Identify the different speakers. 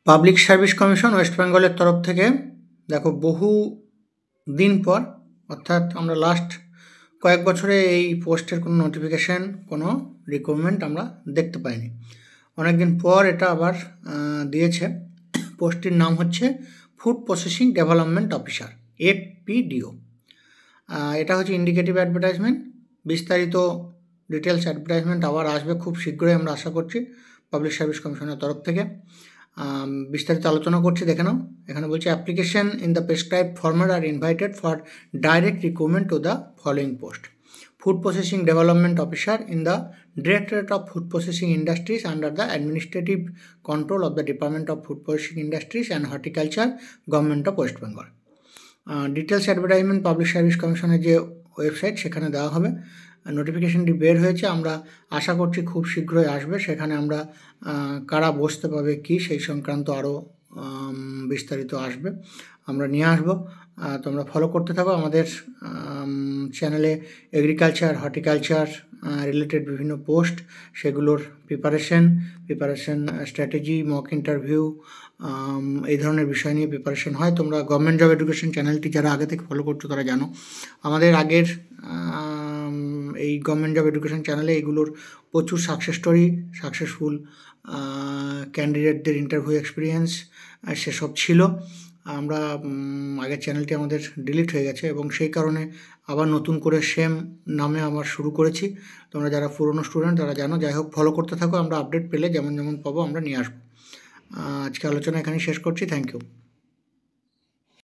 Speaker 1: Public service commission West বেঙ্গলের তরফ থেকে দেখো বহু দিন পর, অর্থাৎ আমরা লাস্ট কয়েক বছরে এই পোস্টের কোনো নোটিফিকেশান, কোনো রিক্রুটমেন্ট আমরা দেখতে পাইনি। অনেক দিন পর এটা আবার দিয়েছে। পোস্টটির নাম হচ্ছে food processing development officer, FPDO। এটা হচ্ছে ইন্ডিকেটিভ অ্যাডভার্টাইজমেন্ট। বিস্তারিত ডিটেলস অ্যাডভার্টাইজমেন্ট আবার আসবে খুব শীঘ্রই, আমরা আশা করছি পাবলিক সার্ভিস কমিশনের তরফ থেকে। বিস্তারিত আলোচনা করছি, দেখে নাও। এখানে বলছে application in the prescribe format আর invited for direct recruitment to the following post: food processing development officer in the directorate of food processing industries under the administrative control of the department of food processing industries and horticulture, government of West Bengal. Details advertisement public service কমিশনের যে website, সেখানে দেওয়া হবে। নোটিফিকেশানটি বের হয়েছে, আমরা আশা করছি খুব শীঘ্রই আসবে। সেখানে আমরা কারা বসতে পাবে কি, সেই সংক্রান্ত আরও বিস্তারিত আসবে, আমরা নিয়ে আসবো। তোমরা ফলো করতে থাকো আমাদের চ্যানেলে। এগ্রিকালচার, হর্টিকালচার রিলেটেড বিভিন্ন পোস্ট, সেগুলোর প্রিপারেশন স্ট্র্যাটেজি, মক ইন্টারভিউ, এই ধরনের বিষয় নিয়ে প্রিপারেশন হয়। তোমরা গভর্নমেন্ট জব এডুকেশন চ্যানেলটি যারা আগে থেকে ফলো করছো তারা জানো, আমাদের আগের এই গভর্নমেন্ট জব এডুকেশন চ্যানেলে এগুলোর প্রচুর সাকসেস স্টোরি, সাকসেসফুল ক্যান্ডিডেটদের ইন্টারভিউ এক্সপিরিয়েন্স সেসব ছিল। আমরা আগের চ্যানেলটি আমাদের ডিলিট হয়ে গেছে এবং সেই কারণে আবার নতুন করে সেম নামে আবার শুরু করেছি। তোমরা যারা পুরনো স্টুডেন্ট তারা জানো। যাই হোক, ফলো করতে থাকো, আমরা আপডেট পেলে যেমন যেমন পাবো আমরা নিয়ে আসবো। আজকে আলোচনা এখানেই শেষ করছি। Thank you.